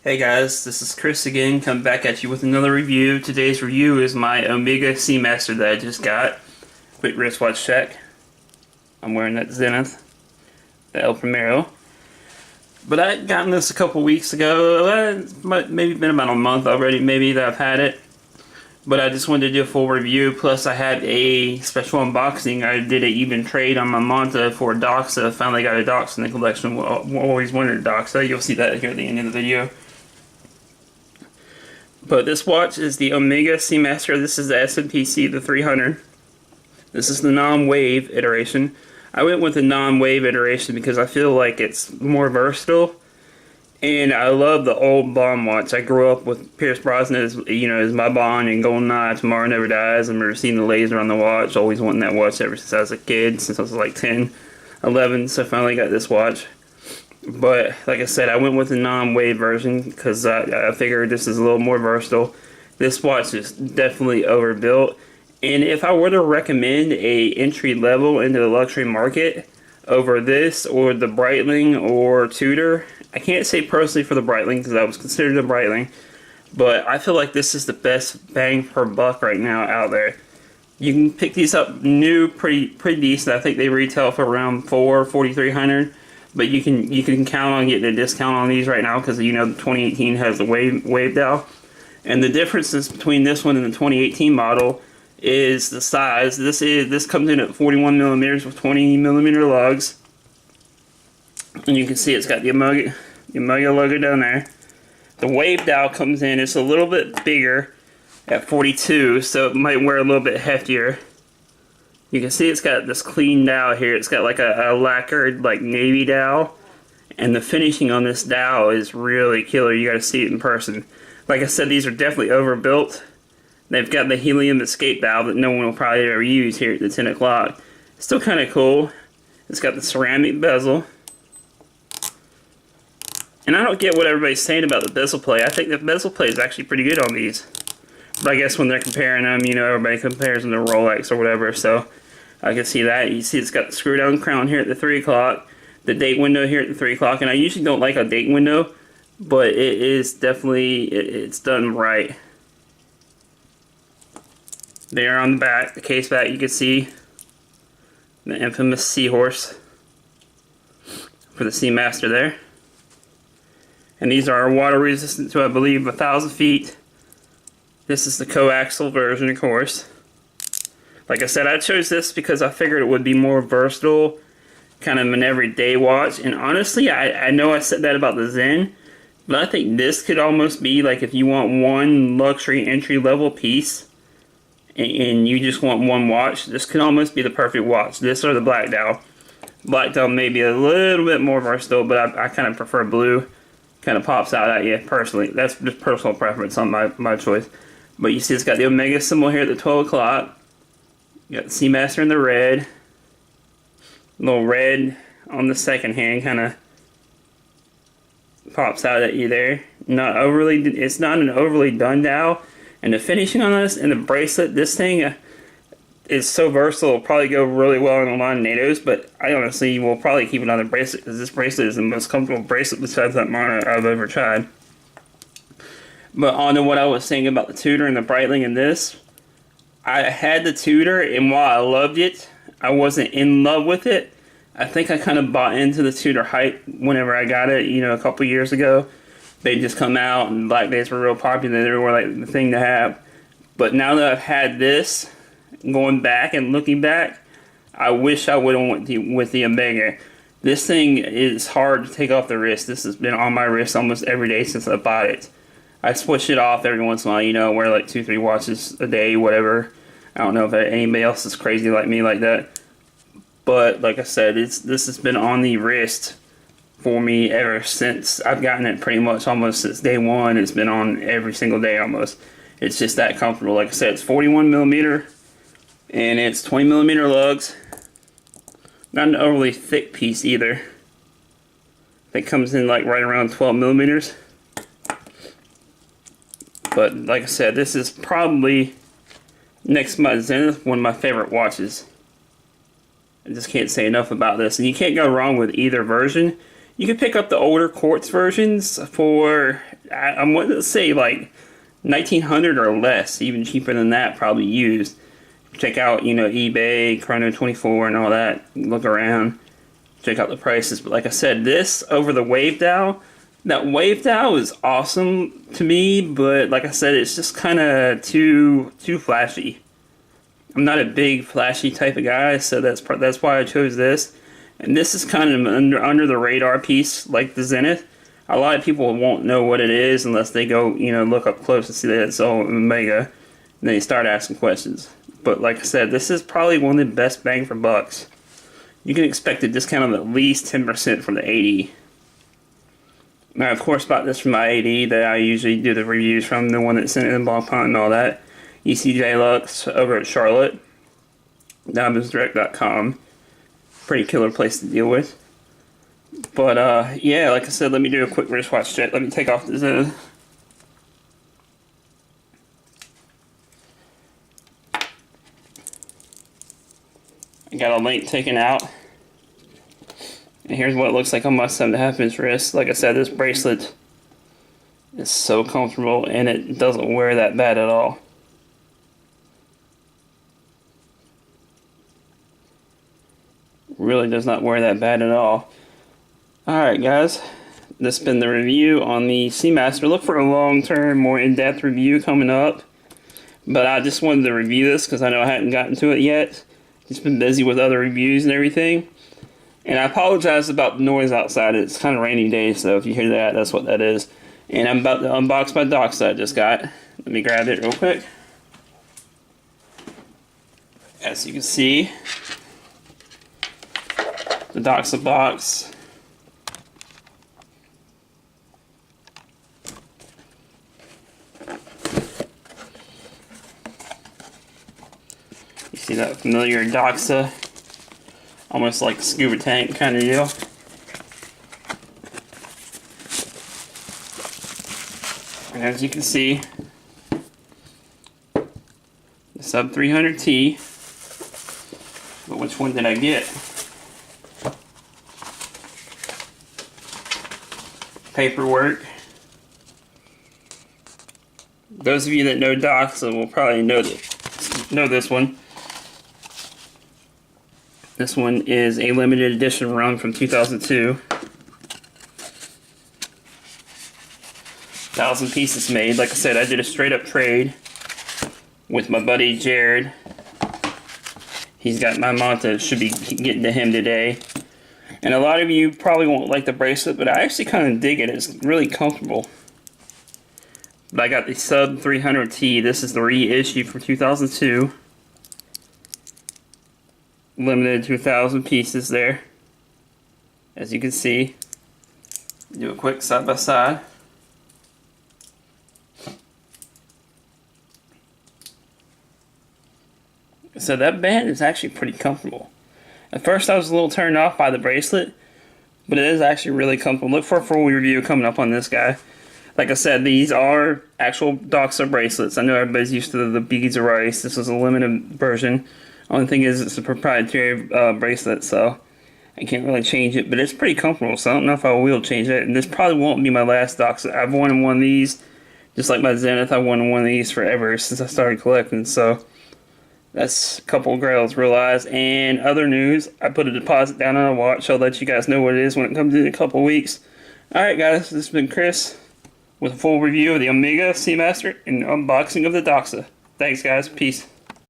Hey guys, this is Chris again, coming back at you with another review. Today's review is my Omega Seamaster that I just got. Quick wristwatch check. I'm wearing that Zenith, the El Primero. But I gotten this a couple weeks ago. Maybe been about a month already, maybe, that I've had it. But I just wanted to do a full review. Plus, I had a special unboxing. I did an even trade on my Manta for Doxa. Finally got a Doxa in the collection. Always wanted a Doxa. You'll see that here at the end of the video. But this watch is the Omega Seamaster. This is the SMPC, the 300. This is the non-wave iteration. I went with the non-wave iteration because I feel like it's more versatile. And I love the old Bond watch. I grew up with Pierce Brosnan as, as my Bond, and GoldenEye, Tomorrow Never Dies. I remember seeing the laser on the watch, always wanting that watch ever since I was a kid, since I was like 10, 11, so I finally got this watch. But like I said, I went with the non-wave version because I figured this is a little more versatile. This watch is definitely overbuilt, and if I were to recommend a entry level into the luxury market over this or the Breitling or Tudor, I can't say personally for the Breitling because I was considered a Breitling, but I feel like this is the best bang per buck right now out there. You can pick these up new, pretty decent. I think they retail for around $4,300. But you can count on getting a discount on these right now because the 2018 has the wave dial, and the differences between this one and the 2018 model is the size. This comes in at 41 millimeters with 20 millimeter lugs, and you can see it's got the Omega logo down there. The wave dial comes in; it's a little bit bigger at 42, so it might wear a little bit heftier. You can see it's got this clean dial here. It's got like a lacquered like navy dial, and the finishing on this dial is really killer. You got to see it in person. Like I said, these are definitely overbuilt. They've got the helium escape valve that no one will probably ever use here at the 10 o'clock. Still kind of cool. It's got the ceramic bezel. And I don't get what everybody's saying about the bezel play. I think the bezel play is actually pretty good on these. But I guess when they're comparing them, everybody compares them to Rolex or whatever, so I can see that. You see it's got the screw down crown here at the 3 o'clock, the date window here at the 3 o'clock, and I usually don't like a date window, but it is definitely, it's done right. There on the back, the case back, you can see the infamous seahorse for the Seamaster there. And these are water resistant to, I believe, 1,000 feet. This is the coaxial version, of course. Like I said, I chose this because I figured it would be more versatile, kind of an everyday watch. And honestly, I know I said that about the Zen, but I think this could almost be like if you want one luxury entry-level piece and you just want one watch, this could almost be the perfect watch. This or the black dial. Black dial may be a little bit more versatile, but I kind of prefer blue. Kind of pops out at you personally. That's just personal preference on my choice. But you see it's got the Omega symbol here at the 12 o'clock. You got the Seamaster in the red. A little red on the second hand kind of pops out at you there. It's not an overly done dial. And the finishing on this and the bracelet, this thing is so versatile. It'll probably go really well in a lot of NATOs, but I honestly will probably keep it on the bracelet because this bracelet is the most comfortable bracelet besides that monitor I've ever tried. But on to what I was saying about the Tudor and the Breitling and this, I had the Tudor, and while I loved it, I wasn't in love with it. I think I kind of bought into the Tudor hype whenever I got it, a couple years ago. They just come out, and black days were real popular. They were like the thing to have. But now that I've had this, going back and looking back, I wish I would have went with the Omega. This thing is hard to take off the wrist. This has been on my wrist almost every day since I bought it. I switch it off every once in a while, wear like 2-3 watches a day, whatever. I don't know if anybody else is crazy like me like that. But like I said, this has been on the wrist for me ever since I've gotten it, pretty much almost since day one. It's been on every single day almost. It's just that comfortable. Like I said, it's 41 millimeter and it's 20 millimeter lugs. Not an overly thick piece either. I think it comes in like right around 12 millimeters. But like I said, this is probably, next to my Zenith, one of my favorite watches. I just can't say enough about this. And you can't go wrong with either version. You can pick up the older quartz versions for I'm going to say like 1900 or less, even cheaper than that, probably used. Check out, you know, eBay, Chrono24 and all that. Look around, check out the prices. But like I said, this over the wave dial, that wave dial is awesome to me, but like I said, it's just kind of too flashy. I'm not a big flashy type of guy, so that's why I chose this. And this is kind of under the radar piece, like the Zenith. A lot of people won't know what it is unless they go, you know, look up close and see that it's all Omega, and they start asking questions. But like I said, this is probably one of the best bang for bucks. You can expect a discount of at least 10% from the 80. Now, of course, bought this from my 80 that I usually do the reviews from, the one that's in the Ball Pond and all that. ECJ Lux over at Charlotte. DiamondsDirect.com. Pretty killer place to deal with. But, yeah, like I said, let me do a quick wristwatch check. Let me take off this. I got a link taken out. And here's what it looks like on my 7.5-inch wrist. Like I said, this bracelet is so comfortable and it doesn't wear that bad at all. Really does not wear that bad at all. Alright guys, this has been the review on the Seamaster. Look for a long-term, more in-depth review coming up. But I just wanted to review this because I know I hadn't gotten to it yet. Just been busy with other reviews and everything. And I apologize about the noise outside. It's kind of rainy day, so if you hear that, that's what that is. And I'm about to unbox my Doxa I just got. Let me grab it real quick. As you can see, the Doxa box. You see that familiar Doxa? Almost like a scuba tank kind of deal. And as you can see, the Sub 300T. But which one did I get? Paperwork. Those of you that know Doxa will probably know this one. This one is a limited edition run from 2002. 1,000 pieces made. Like I said, I did a straight up trade with my buddy Jared. He's got my Manta, should be getting to him today. And a lot of you probably won't like the bracelet, but I actually kind of dig it. It's really comfortable. But I got the Sub 300T. This is the reissue from 2002. Limited to 1,000 pieces there. As you can see. Do a quick side by side. So that band is actually pretty comfortable. At first I was a little turned off by the bracelet, but it is actually really comfortable. Look for a full review coming up on this guy. Like I said, these are actual Doxa bracelets. I know everybody's used to the beads of rice. This is a limited version. Only thing is it's a proprietary bracelet, so I can't really change it, but it's pretty comfortable, so I don't know if I will change it. And this probably won't be my last Doxa. I've wanted one of these, just like my Zenith, I've wanted one of these forever since I started collecting, so that's a couple of grails realized. And other news, I put a deposit down on a watch. I'll let you guys know what it is when it comes in a couple of weeks. Alright guys, this has been Chris with a full review of the Omega Seamaster and unboxing of the Doxa. Thanks guys, peace.